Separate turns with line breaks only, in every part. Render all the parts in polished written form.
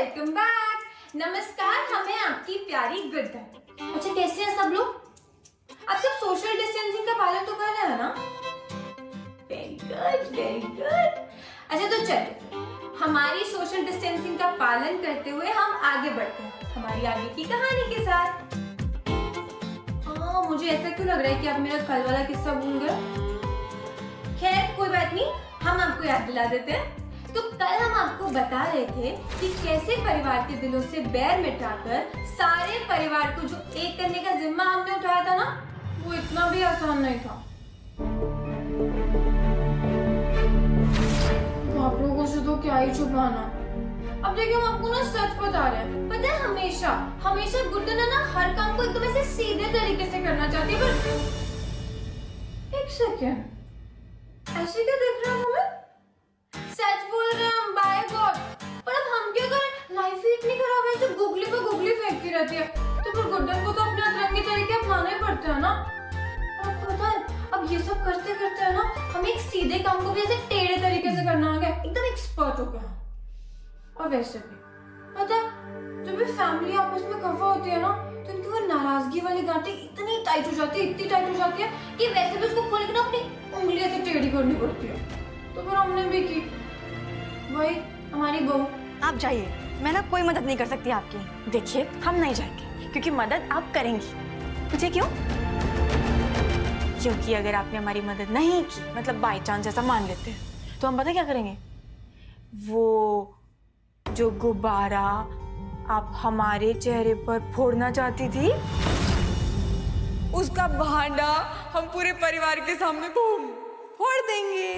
Welcome back. नमस्कार, हमें आपकी प्यारी गुड्डा। अच्छा, कैसे हैं सब लोग? आप सब सोशल डिस्टेंसिंग का पालन तो कर रहे हैं ना? Very good, very good. अच्छा तो चलो, हमारी सोशल डिस्टेंसिंग का पालन करते हुए हम आगे बढ़ते हैं हमारी आगे की कहानी के साथ। मुझे ऐसा क्यों लग रहा है कि आप मेरा कल वाला किस्सा भूल गए? खैर कोई बात नहीं, हम आपको याद दिला देते हैं। तो कल हम आपको बता रहे थे कि कैसे परिवार के दिलों से बैर मिटाकर सारे परिवार को जो एक करने का जिम्मा हमने उठाया था ना, वो इतना भी आसान नहीं था। आप लोगों से तो क्या ही छुपाना। अब देखिए, हम आपको ना सच बता रहे हैं। पता है, हमेशा हमेशा गुड्डन ना हर काम को एकदम ऐसे सीधे तरीके से करना चाहती है। पर एक सेकेंड, ऐसे क्या देख रहे हैं हमें? सच बोल रहे हैं हम, बाय गॉड। पर अब हम क्या करें? लाइफ ही इतनी खराब है, जो गुगली पे गुगली फेंकती रहती है। तो फिर गुड्डन को तो अपने अतरंगी तरीके अपनाना ही पड़ता है ना। और पता है, अब ये सब करते करते है ना, हम एक सीधे काम को भी ऐसे टेढ़े तरीके से करना आ गया, एकदम एक्सपर्ट हो गया। और वैसे भी पता है, जब भी फैमिली आपस में खफा होती है ना, तो उनकी वो नाराजगी वाली गांठें इतनी टाइट हो जाती है, इतनी टाइट हो जाती है कि वैसे भी उसको खोल के ना अपनी उंगलियों से टेढ़ी करनी पड़ती है। तो फिर हमने भी की, वही हमारी बहू।
आप जाइए, मैं ना कोई मदद नहीं कर सकती आपकी। देखिए, हम नहीं जाएंगे क्योंकि मदद आप करेंगी। मुझे क्यों? क्योंकि अगर आपने हमारी मदद नहीं की, मतलब बाय चांस ऐसा मान लेते हैं, तो हम पता क्या करेंगे? वो जो गुब्बारा आप हमारे चेहरे पर फोड़ना चाहती थी, उसका भांडा हम पूरे परिवार के सामने बूम फोड़ देंगे।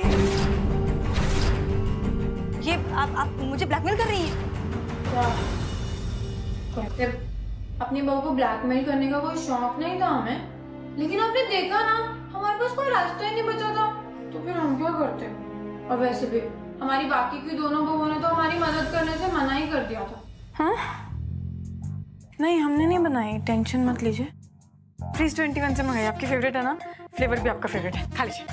ये आप मुझे ब्लैकमेल कर रही हैं?
क्या अपनी बहू को ब्लैकमेल करने का कोई शौक नहीं था हमें, लेकिन आपने देखा ना, हमारे पास कोई रास्ता ही नहीं बचा था, तो फिर हम क्या करते? और वैसे भी हमारी बाकी की दोनों बहूओं ने तो हमारी मदद करने से मना ही कर दिया था।
हाँ? नहीं, हमने नहीं बनाई, टेंशन मत लीजिए। फ्रीज 21 से मंगाई, आपकी फेवरेट है ना, फ्लेवर भी आपका फेवरेट है, खा लीजिए।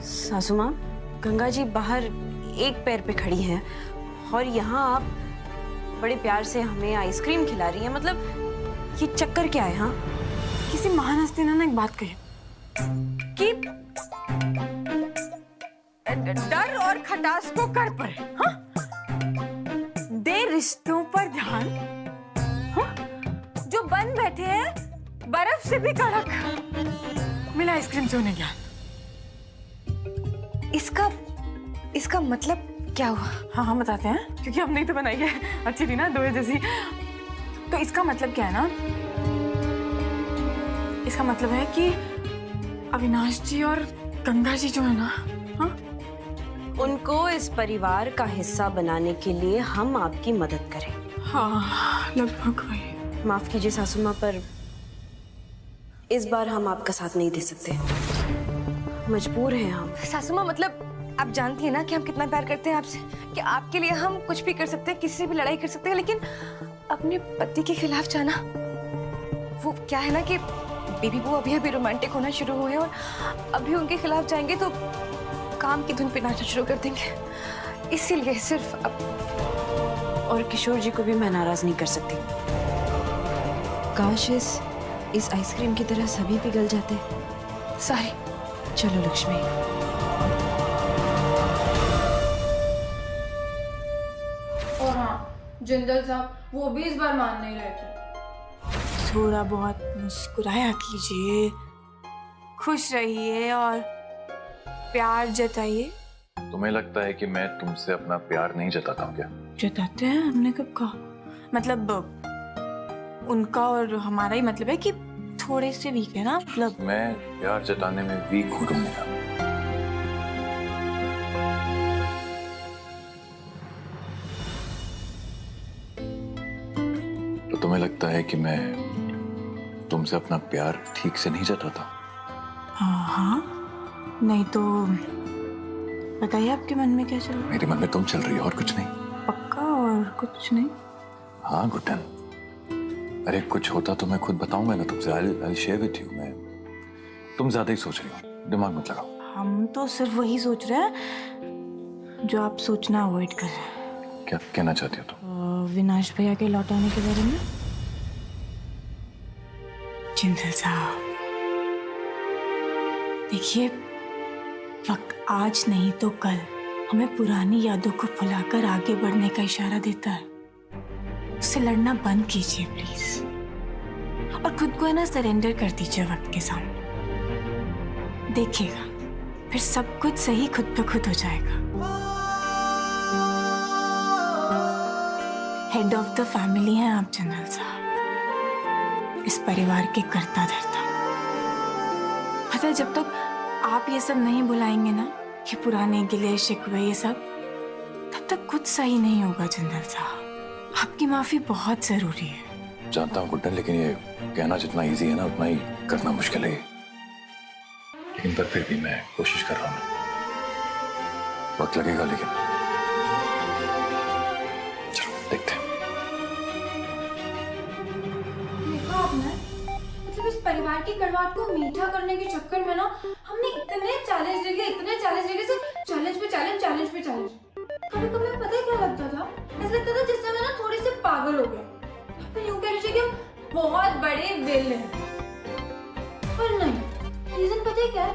सासू माँ, गंगा जी बाहर एक पैर पे खड़ी हैं और यहाँ आप बड़े प्यार से हमें आइसक्रीम खिला रही हैं। मतलब ये चक्कर क्या है? हाँ,
किसी महान हस्ती ने ना एक बात कही कि डर और खटास को कर पर, हाँ? दे रिश्तों पर ध्यान, हाँ? जो बन बैठे हैं बर्फ से भी कड़क, मिला आइसक्रीम से उन्हें ज्ञान। इसका मतलब क्या हुआ? हाँ बताते हैं, क्योंकि हमने ही तो बनाई है, अच्छी थी ना, दोहे जैसी। तो इसका मतलब क्या है ना, इसका मतलब है कि अविनाश जी और गंगा जी जो है ना, हाँ,
उनको इस परिवार का हिस्सा बनाने के लिए हम आपकी मदद करें।
हाँ, लगभग वही।
माफ कीजिए सासू माँ, पर इस बार हम आपका साथ नहीं दे सकते, मजबूर हैं हम।
सासू माँ, मतलब आप जानती हैं ना कि हम कितना प्यार करते हैं आपसे, कि आपके लिए हम कुछ भी कर सकते हैं, किसी से भी लड़ाई कर सकते हैं, लेकिन अपने पति के खिलाफ जाना, वो क्या है ना कि बेबी वो अभी रोमांटिक होना शुरू हुए हैं, और अभी उनके खिलाफ जाएंगे तो काम की धुन पे नाचना शुरू कर देंगे। इसीलिए सिर्फ अब।
और किशोर जी को भी मैं नाराज नहीं कर सकती। काश इस आइसक्रीम की तरह सभी पिघल जाते।
सॉरी।
चलो लक्ष्मी।
और हाँ, जिंदल साहब वो भी इस बार मान नहीं रहे थे।
थोड़ा बहुत मुस्कुराया कीजिए, खुश रहिए और प्यार जताइए।
तुम्हें लगता है कि मैं तुमसे अपना प्यार नहीं जताता हूँ क्या?
जताते हैं, हमने कब कहा? मतलब उनका और हमारा ही मतलब है कि थोड़े से वीक है ना, मतलब। मैं
प्यार जताने में वीक हूँ तुमने कहा। तो तुम्हें लगता है कि मैं तुमसे अपना प्यार ठीक से नहीं जताता?
हाँ, नहीं तो बताइए आपके मन में क्या चल रहा है?
मेरे मन में तुम चल रही हो और कुछ नहीं।
पक्का? और कुछ नहीं?
हाँ गुड्डन, अरे कुछ होता तो मैं खुद बताऊंगा ना तुमसे। I'll share with you। मैं तुम ज्यादा ही सोच रही हो, दिमाग मत लगाओ।
हम तो सिर्फ वही सोच रहे हैं
जो आप सोचना अवॉइड कर रहे हैं।
क्या कहना चाहती हो तुम?
विनाश भैया के लौट आने के बारे में। जिंदल साहब देखिए, वक्त आज नहीं तो कल हमें पुरानी यादों को भुलाकर आगे बढ़ने का इशारा देता है। उससे लड़ना बंद कीजिए प्लीज, और खुद को है ना सरेंडर कर दीजिए वक्त के सामने। देखिएगा फिर सब कुछ सही खुद ब खुद हो जाएगा। हेड ऑफ द फैमिली हैं आप जनरल साहब, इस परिवार के कर्ता धर्ता। पता है, जब तक आप ये सब नहीं बुलाएंगे ना, ये पुराने गिले शिकवे ये सब, तब तक कुछ सही नहीं होगा जनरल साहब। आपकी माफी बहुत जरूरी है।
जानता हूँ गुड्डन, लेकिन ये कहना जितना इजी है ना उतना ही करना मुश्किल है। लेकिन पर फिर भी मैं कोशिश कर रहा हूँ। वक्त लगेगा लेकिन चलो देखते हैं।
देखा आपने, मतलब इस परिवार की कड़वाहट को मीठा करने के चक्कर में ना हमने इतने चैलेंज ले लिए से चैलेंज पे चैलेंज। कभी कभी पता है क्या लगता था? ऐसा लगता था जिससे मैं ना थोड़ी सी पागल हो गई। फिर यूं कह लीजिए कि हम बहुत बड़े विल हैं। पर नहीं, रीजन पता है क्या है?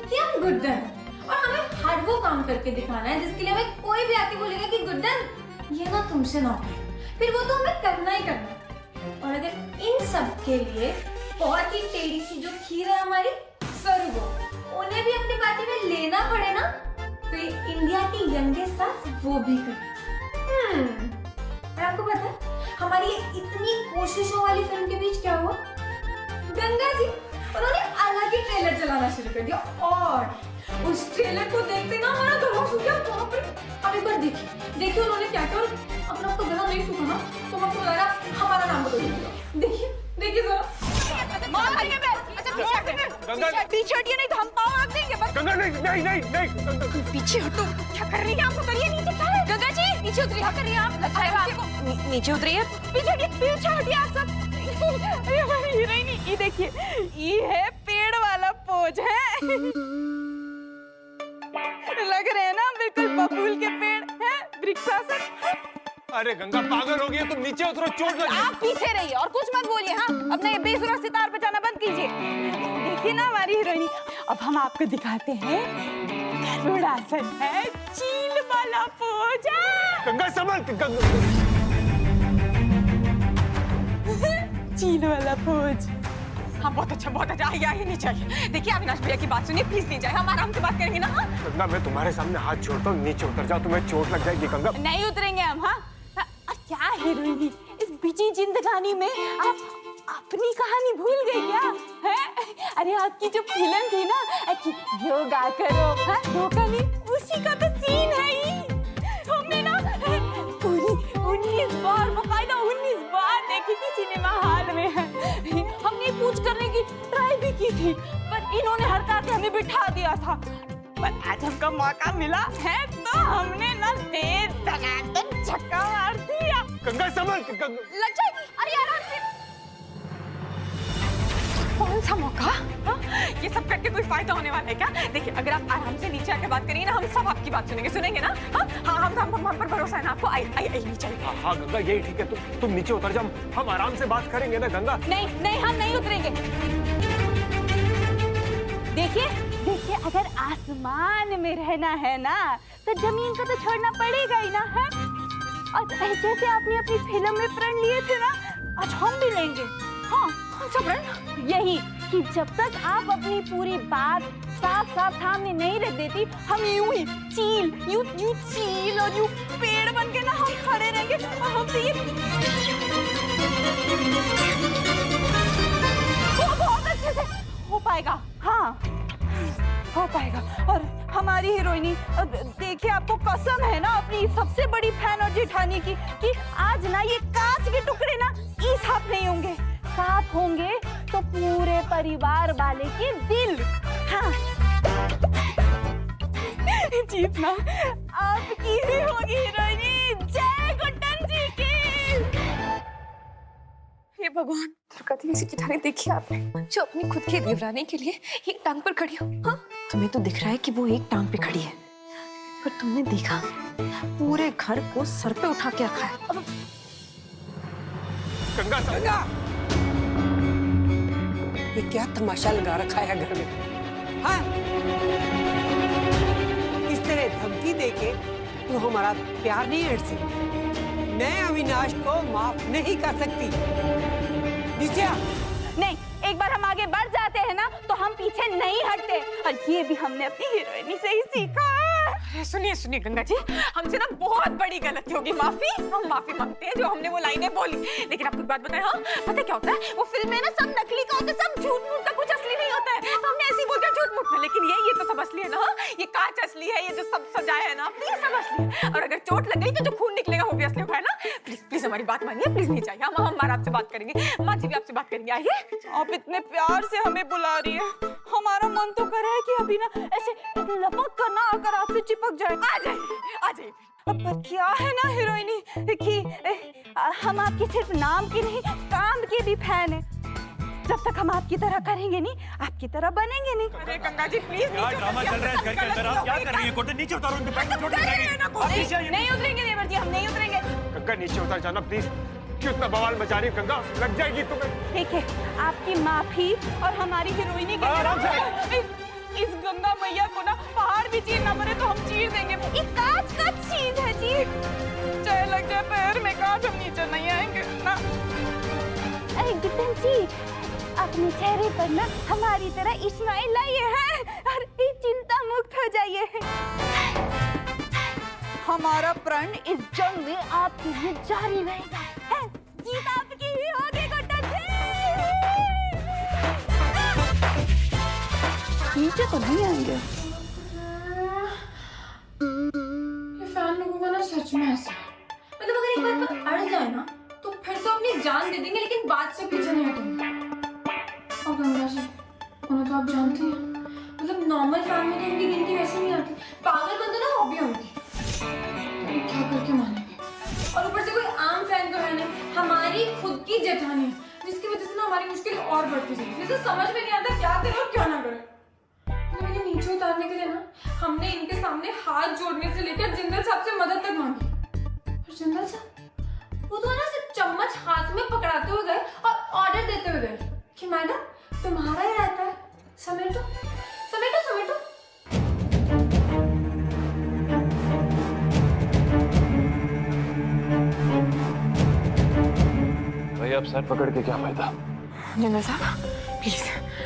कि हम गुड्डन हैं और हमें हर वो काम करके दिखाना है जिसके लिए हमें कोई भी आके बोलेगा कि गुड्डन ये ना तुमसे ना हो, फिर वो तो हमें करना ही करना है। और अगर इन सब के लिए बहुत ही टेढ़ी सी जो खीर है हमारी सरगो, उन्हें भी अपनी पार्टी में लेना पड़े ना, तो ये इंडिया की यंगेस्ट सास वो भी करे। और आपको पता है हमारी ये इतनी कोशिशों वाली फिल्म के बीच क्या हुआ? गंगा जी उन्होंने अलग ही ट्रेलर चलाना शुरू कर दिया, और उस ट्रेलर को देखते ना हमारा गला सूख गया। बाप रे! अब एक बार देखिए उन्होंने क्या किया। और अगर आपको गला नहीं सूखा ना तो मैं आपको लगा हमारा नाम बदल दूंगा। देखिए जरा।
पीछे हटिए नहीं तो हम पाँव रख देंगे।
गंगा नहीं।
पीछे हटो। क्या कर रही है आप? उतरिए नीचे। गंगा जी नीचे उतरिए। क्या कर रही है आप? अच्छा है आपको नीचे उतरिए। पीछे हटिए आप सब। हीरोइनी ये देखिए, ये है पेड़ वाला पोज है। लग रहे हैं ना बिल्कुल बबूल के पेड़ है, वृक्षासन।
अरे गंगा पागल हो गई है, तुम नीचे उतरो, चोट लगी।
आप पीछे रहिए और कुछ मत बोलिए। हाँ, अपना ये बेसुरा सितार बजाना बंद कीजिए। देखिए ना हमारी हीरोइनी। अब हम आपको दिखाते हैं गरुड़ासन है, चील वाला पोज है।
गंगा संभल।
चील वाला पोज। हाँ बहुत अच्छा। आइए नीचे आइए। देखिए अविनाश भैया की बात सुनिए प्लीज। नहीं जाए, हम आराम से बात करेंगे ना। हाँ
गंगा मैं तुम्हारे सामने हाथ जोड़ता हूँ, नीचे उतर जाओ, तुम्हें चोट लग जाएगी। गंगा
नहीं उतरेंगे हम। हाँ क्या हीरोइनी, इस बिजी जिंदगानी में आप अपनी कहानी भूल गई क्या? है अरे आपकी जो फिल्म थी ना कि योगा करो, हाँ धोखा नहीं, उसी का तो सीन है ये। हमने ना पूरी 19 बार बकायदा 19 बार देखी थी सिनेमा हॉल में। हमने पूछ करने की ट्राई भी की थी, पर इन्होंने हड़का के हमें बिठा दिया था। पर आज हमको मौका मिला है तो हमने ना तेज दनादन छक्का मार दिया।
गंगा संभल।
लग जाएगी। अरे आराम से। कौन सा मौका? हाँ? ये सब करके कोई फायदा होने वाला है क्या? देखिए अगर आप आराम से नीचे आके बात करेंगे ना, हम सब आपकी बात सुनेंगे ना। हाँ हम पर भरोसा है ना आपको। आई नीचे।
हाँ गंगा यही ठीक है, तुम नीचे उतर जाओ, हम आराम से बात करेंगे ना। गंगा
नहीं हम नहीं उतरेंगे। देखिए अगर आसमान में रहना है ना तो जमीन को तो छोड़ना पड़ेगा ही ना। है और जैसे आपने अपनी फिल्म में प्रण लिए थे ना, आज हम भी लेंगे। हाँ कौन सा प्रण? यही कि जब तक आप अपनी पूरी बात साफ सामने नहीं रख देती, हम यूं ही यूं चील और यूं पेड़ बन के ना हम खड़े रहेंगे। और हमसे ये बहुत अच्छे से हो पाएगा। हाँ हो पाएगा। और हमारी हीरोइनी, देखिए आपको कसम है ना अपनी सबसे बड़ी फैन और जेठानी की, कि आज ना ये कांच के टुकड़े ना ई साफ नहीं होंगे, साफ होंगे तो पूरे परिवार वाले के दिल। हाँ जीतना आपकी ही होगी हीरोइनी। जय गुड्डन जी की। हे भगवान,
दुर्गावती सी जेठानी देखिए आपने, जो अपनी खुद की देवरानी के लिए एक टांग पर खड़ी हो। हाँ
तुम्हें तो दिख रहा है कि वो एक टांग पे खड़ी है, पर तुमने देखा पूरे घर को सर पे उठा के रखा है। अब
गंगा
गंगा, ये क्या तमाशा लगा रखा है घर में? हाँ, इस तरह धमकी देके तू हमारा प्यार नहीं हट सकती। मैं अविनाश को माफ नहीं कर सकती। निश्चया,
नहीं, एक बार हम आगे बढ़ जाते हैं ना तो हम पीछे नहीं हटते, और ये भी हमने अपनी हीरोइनी से ही सीखा है।
सुनिए सुनिए गंगा जी, हमसे ना बहुत बड़ी गलती होगी, हम माफी मांगते हैं जो हमने वो लाइनें बोली। लेकिन आपको एक बात बताएं, हाँ पता है क्या होता है, वो फिल्म में ना सब नकली का होता है, सब झूठ मूठ का, कुछ असली नहीं होता है। तो हमने ऐसे ही बोलते हैं झूठ मूठ में, लेकिन ये तो सब असली है ना। ये कांच असली है, ये जो सब सजाया है ना ये सब असली है। और अगर चोट लग गई तो जो खून निकलेगा वो भी असली होगा, है ना। प्लीज प्लीज हमारी बात मानिए, प्लीज नहीं चाहिए, हम हमारा आपसे बात करेंगे, माँ जी भी आपसे बात करेंगे। आइए।
आप इतने प्यार से हमें बुला रही है, हमारा मन तो कर रहा है कि अभी ना ऐसे लपक कर ना आकर आपसे चिपक जाए।
आ जाइए आ जाइए।
पर क्या है ना हीरोइनी कि हम आपकी सिर्फ नाम की नहीं काम की भी फैन है। जब तक हम आपकी तरह करेंगे नहीं, आपकी तरह बनेंगे नहीं।
अरे गंगा जी प्लीज,
क्या ड्रामा चल रहा है घर के अंदर? आप क्या कर रही हैं? कोटे नीचे उतारो, उनके पैर में चोट लगेगी।
नहीं उतरेंगे देवर जी, हम नहीं उतरेंगे।
गंगा नीचे उतर जाना प्लीज। क्यों इतना बवाल मचा रही है गंगा? लग जाएगी तुम्हें।
ठीक है, आपकी माफी और हमारी हीरोइनी की
आराम
इस गंगा मैया को ना पहाड़ भी चीरना पड़े तो हम चीर देंगे। ये कांच का चीज है जी, चाहे लग जाए पैर में कांच, हम नीचे नहीं आएंगे ना। अरे गितन जी, अपने चेहरे पर ना हमारी तरह इस्माइल लाइए हैं और चिंता मुक्त हो जाइए। हमारा प्रण इस जंग में आपके लिए जारी रहेगा। जीत आपकी ही होगी गुड्डन जी। नीचे तो नहीं आएंगे।
ये फैन लोगों का ना सच में ऐसा, मतलब अगर एक बार पर अड़ जाए ना तो फिर तो अपनी जान दे देंगे, लेकिन बात से पीछे नहीं हटेंगे। और गंगा जी, उन्हें तो आप जानती हैं, मतलब नॉर्मल फैन में तो उनकी गिनती वैसे नहीं आती, पागल बंदे ना हॉबी उनकी, तो क्या करके मानेंगे। और ऊपर से कोई आम फैन तो है नहीं, हमारी खुद की जेठानी है, जिसकी वजह से ना हमारी मुश्किल और बढ़ती जाती है। जैसे समझ में नहीं आता क्या करें और क्या ना करें। तो इन्हें नीचे उतारने के लिए ना हमने इनके सामने हाथ जोड़ने से लेकर जिंदल साहब से मदद तक मांगी। और जिंदल साहब वो तो ना सिर्फ चम्मच हाथ में पकड़ाते हुए गए और ऑर्डर देते हुए गए कि मैडम तुम्हारा ही रहता है, समेटो समेटो समेटो।
भाई आप सर पकड़ के क्या फायदा?
जिंदल साहब प्लीज,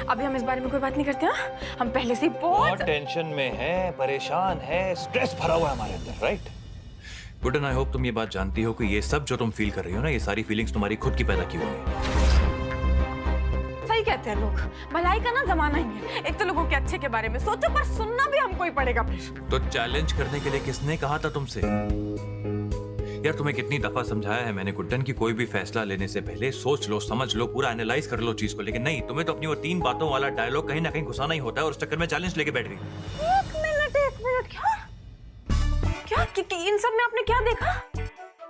अभी हम इस बारे में कोई बात नहीं करते हैं। हम पहले से बहुत
टेंशन में है, परेशान है, स्ट्रेस भरा हुआ है हमारे अंदर, right? Good, and I hope तुम ये बात जानती हो कि ये सब जो तुम फील कर रही हो ना, ये सारी फीलिंग्स तुम्हारी खुद की पैदा की हुई है।
सही कहते हैं लोग, भलाई का ना जमाना ही है। एक तो लोगों के अच्छे के बारे में सोचो, पर सुनना भी हमको ही पड़ेगा फिर।
तो चैलेंज करने के लिए किसने कहा था तुमसे? यार तुम्हें कितनी दफा समझाया है मैंने गुड्डन की, कोई भी फैसला लेने से पहले सोच लो, समझ लो, पूरा एनालाइज कर लो चीज को, लेकिन नहीं, तुम्हें तो अपनी वो 3 बातों वाला डायलॉग कहीं ना कहीं घुसाना ही होता है और उस चक्कर में चैलेंज लेके बैठ गई।
एक मिनट क्या कि इन सब में आपने क्या देखा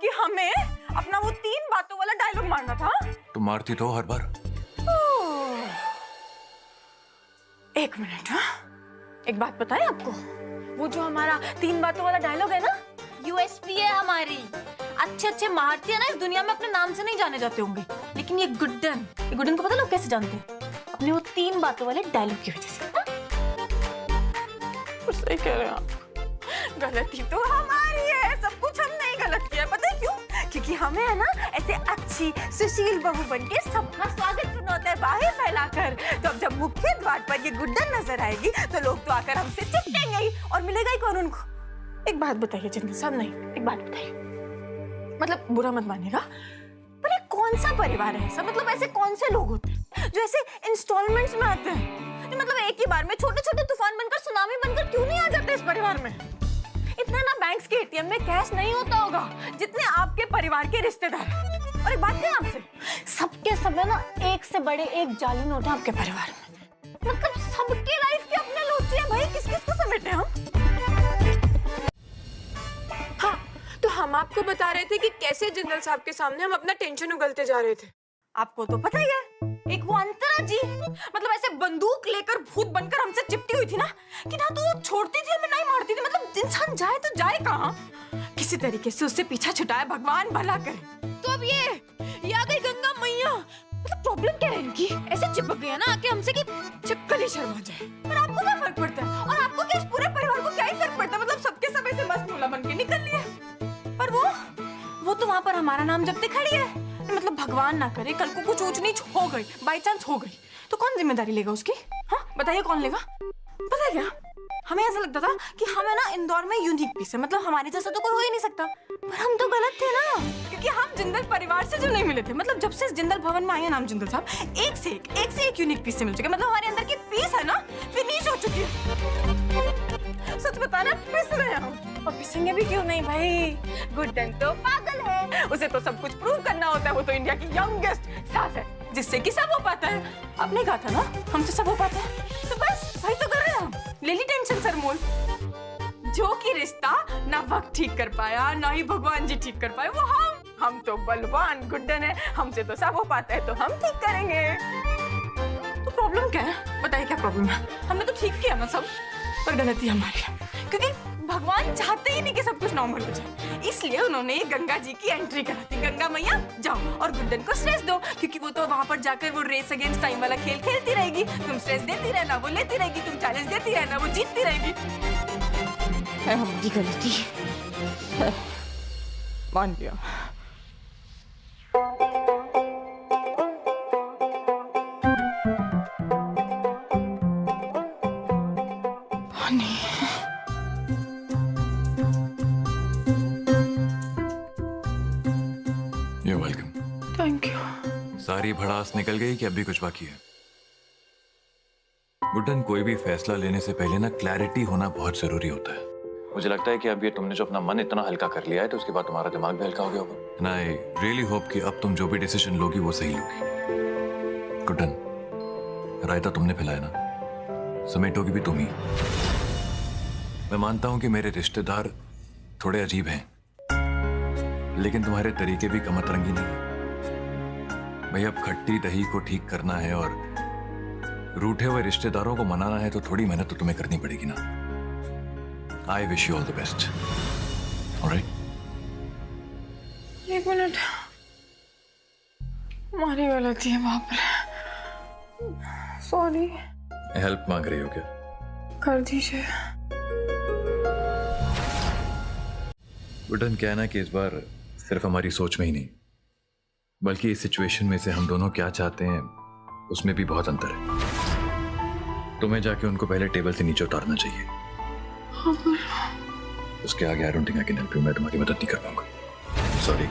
कि हमें अपना वो 3 बातों वाला डायलॉग मारना था?
तुम मारती तो हर बार।
एक मिनट, हाँ एक बात बताएं आपको, वो जो हमारा 3 बातों वाला डायलॉग है ना, यूएसपी है हमारी। अच्छे अच्छे मारती है ना इस दुनिया में अपने नाम से नहीं जाने जाते होंगे, लेकिन ये गुड्डन को पता लोग कैसे जानते हैं? अपने वो 3 बातों वाले डायलॉग की वजह से। सही कह रहे हैं आप, गलती तो हमारी है, सब कुछ हमने ही गलत किया है। पता है क्यों? क्योंकि हमें है ना ऐसे अच्छी सुशील बहू बनके सबका स्वागत करना होता है बाहर फैलाकर। तो अब जब मुख्य द्वार पर ये गुड्डन नजर आएगी तो लोग तो आकर हमसे चिपकेंगे ही, और मिलेगा ही कौन उनको? एक बात बताइए जिंदल साहब, नहीं एक बात बताइए, मतलब बुरा मत मानिएगा, पर ये कौन सा परिवार है ऐसा, मतलब ऐसे कौन से लोग होते हैं जो ऐसे इंस्टॉलमेंट्स में आते हैं, जो मतलब एक ही बार में छोटे छोटे तूफान बनकर, सुनामी बनकर क्यों नहीं आ जाते इस परिवार में? इतना ना बैंक्स के एटीएम में कैश नहीं होता होगा जितने आपके परिवार के रिश्तेदार। और एक बात कहें आपसे, सबके सब है ना एक से बड़े एक जाली नोट है आपके परिवार में, मतलब सबके लाइफ के अपने लोग हैं भाई, किस किस को समेटे हम? हाँ, तो हम आपको बता रहे थे कि कैसे जिंदल साहब के सामने हम अपना टेंशन उगलते जा रहे थे। आपको तो पता ही है एक वो अंतरा जी, मतलब ऐसे बंदूक लेकर भूत बनकर हमसे चिपटी हुई थी ना, कि ना तो वो छोड़ती थी हमें, नहीं मारती थी। मतलब इंसान जाए तो जाए कहाँ? किसी तरीके से उससे पीछा छुटाया, भगवान भला करे। तो अब ये आ गई गंगा मैया। मतलब प्रॉब्लम क्या है इनकी? ऐसे चिपक गई है ना आके हमसे कि चिपकल ही शर्मा जाए। पर आपको क्या फर्क पड़ता है? और आपको क्या, इस पूरे परिवार को क्या ही फर्क पड़ता है? मतलब सबके सब ऐसे मस्त मूला बन के निकल लिए। पर वो तो वहां पर हमारा नाम जपते खड़ी है। मतलब भगवान ना करे कल को कुछ ऊंच नीच हो गई, बाई चांस हो गई, तो कौन जिम्मेदारी लेगा उसकी? हाँ बताइए, कौन लेगा? पता है क्या, हमें ऐसा लगता था कि हम है ना इंदौर में यूनिक पीस है, मतलब हमारे जैसा तो कोई हो ही नहीं सकता। पर हम तो गलत थे ना, क्योंकि हम जिंदल परिवार से जो नहीं मिले थे। मतलब जब से जिंदल भवन में आए हैं नाम जिंदल साहब, एक से एक यूनिक पीस से मिल चुके। मतलब हमारे अंदर की पीस है ना फिनिश हो चुकी है। सच बताना, पिस रहे हैं हम। और पिसेंगे भी क्यों नहीं भाई, गुड्डन तो पागल है, उसे तो सब कुछ प्रूव करना होता है। वो तो इंडिया की यंगेस्ट सास है, जिससे कि सब हो पाता है। आपने कहा था ना हमसे सब हो पाता है, तो बस वही तो कर रहे हैं हम। ले ली टेंशन सरमोल। जो कि रिश्ता ना वक्त ठीक कर पाया, ना ही भगवान जी ठीक कर पाए, वो हम तो बलवान गुड्डन है, हमसे तो सब हो पाता है, तो हम ठीक करेंगे। तो प्रॉब्लम क्या है बताइए, क्या प्रॉब्लम है? हमने तो ठीक किया ना सब, पर गलती हमारी है, क्योंकि भगवान चाहते ही नहीं कि सब कुछ नॉर्मल हो जाए। इसलिए उन्होंने ये गंगा जी की एंट्री करा दी। गंगा मैया जाओ और गुड्डन को स्ट्रेस दो, क्योंकि वो तो वहां पर जाकर वो रेस अगेंस्ट टाइम वाला खेल खेलती रहेगी। तुम स्ट्रेस देती रहना, वो लेती रहेगी। तुम चैलेंज देती रहना, वो जीतती रहेगी। है हमारी गलती, मान लिया।
You're welcome.
Thank you.
सारी भड़ास निकल गई कि अब भी कुछ बाकी है? गुड्डन, कोई भी फैसला लेने से पहले ना क्लैरिटी होना बहुत जरूरी होता है। मुझे लगता है कि अब ये तुमने जो अपना मन इतना हल्का कर लिया है, तो उसके बाद तुम्हारा दिमाग भी हल्का हो गया होगा। And I really hope कि अब तुम जो भी डिसीजन लोगी वो सही लोगी। गुड्डन, रायता तुमने फैलाया ना, समेटोगी भी तुम ही। मैं मानता हूं कि मेरे रिश्तेदार थोड़े अजीब हैं, लेकिन तुम्हारे तरीके भी कम अतरंगी नहीं है। भाई, अब खट्टी दही को ठीक करना है और रूठे हुए रिश्तेदारों को मनाना है, तो थोड़ी मेहनत तो तुम्हें करनी पड़ेगी ना। I wish you all the best. All right?
एक मिनट, हमारी गलती है, बाप रे, सॉरी।
हेल्प मांग रही हो क्या?
कर दीजिए।
गुड्डन, क्या है ना कि इस बार सिर्फ हमारी सोच में ही नहीं, बल्कि इस सिचुएशन में से हम दोनों क्या चाहते हैं उसमें भी बहुत अंतर है। तुम्हें जाके उनको पहले टेबल से नीचे उतारना चाहिए। उसके आगे I don't think I can help you. मैं तुम्हारी मदद नहीं कर पाऊंगा, सॉरी।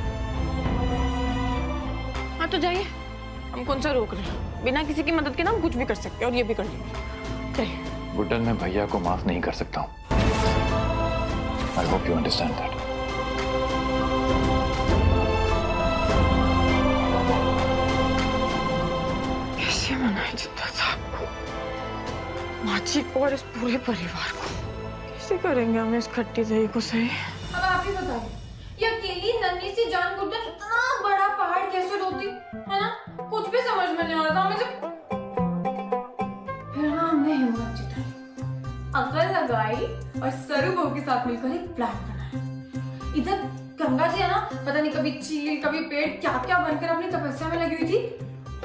हाँ तो जाइए, हम कौन सा रोक रहे हैं? बिना किसी की मदद के ना हम कुछ भी कर सकते हैं, और ये भी कर लेंगे। जाइए।
गुड्डन, मैं भैया को माफ नहीं कर सकता हूँ। I hope you understand that.
कैसे मनाए जिंदल साहब को, माची को और इस पूरे परिवार को? कैसे करेंगे हम इस खट्टी दही को सही?
अब आप ही बताइए, ये अकेली नन्ही सी जान गुड्डन इतना बड़ा पहाड़ कैसे ढोती है ना? कुछ भी समझ में नहीं आ रहा था मुझे। फिर ना हमने हिम्मत जुटाई, अकल लगाई और सरू बहू के साथ मिलकर एक प्लान बनाया। इधर गंगा जी है ना, पता नहीं कभी चील कभी पेड़ क्या क्या बनकर अपनी तपस्या में लगी हुई थी,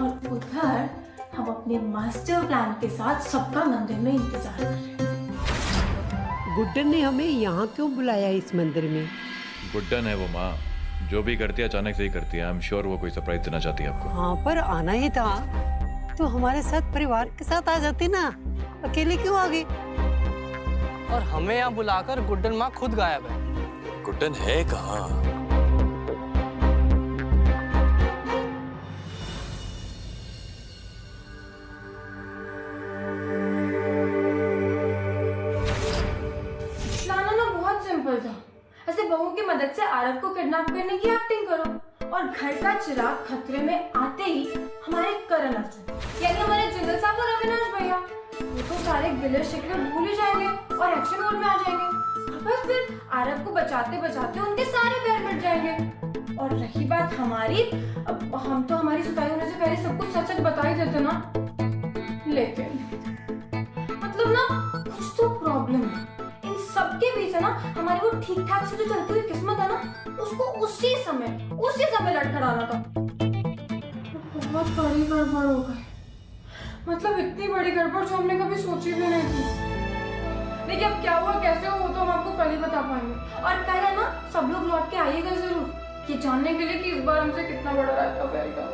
और उधर हम अपने मास्टर प्लान के साथ सबका मंदिर में इंतजार कर रहे हैं।
गुड्डन ने हमें यहाँ क्यों बुलाया इस मंदिर में?
गुड्डन है वो माँ, जो भी करती है अचानक से ही करती है। आई एम श्योर वो कोई सरप्राइज देना चाहती है आपको।
हाँ, पर आना ही था तो हमारे साथ परिवार के साथ आ जाती ना, अकेले क्यों आ गई?
और हमें यहाँ बुलाकर गुड्डन माँ खुद गायब है।
गुड्डन है कहाँ?
प्लान ना बहुत सिंपल था। ऐसे बहू की मदद से आरव को किडनैप करने की एक्टिंग करो, और घर का चिराग खतरे में आते ही हमारे करण अर्जुन, यानी हमारे जिंदल साहब और अविनाश भैया, वो तो सारे गिले शिकवे भूल ही जाएंगे और एक्शन मोड में आ जाएंगे। और बस फिर आरव को बचाते बचाते उनके सारे पैर मिट जाएंगे। और रही बात हमारी, अब हम तो हमारी जुताई होने से पहले सब कुछ सच बता ही देते ना, लेकिन मतलब ना कुछ तो प्रॉब्लम है। इन सब के बीच है ना हमारी वो ठीक ठाक से जो चलती हुई किस्मत है ना, उसको उसी समय लड़खड़ाना था। बहुत बड़ी गड़बड़ हो गई, मतलब इतनी बड़ी गड़बड़ जो हमने कभी सोची भी नहीं थी। देखिए अब क्या हुआ कैसे हुआ वो तो हम आपको कल ही बता पाएंगे, और कल है ना सब लोग लौट के आइएगा जरूर, ये जानने के लिए कि इस बार हमसे कितना बड़ा रायता फैलेगा।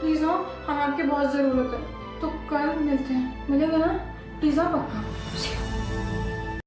प्लीज हाँ, हमें आपकी बहुत जरूरत है, तो कल मिलते हैं, मिलेंगे ना प्लीज हाँ, पक्का।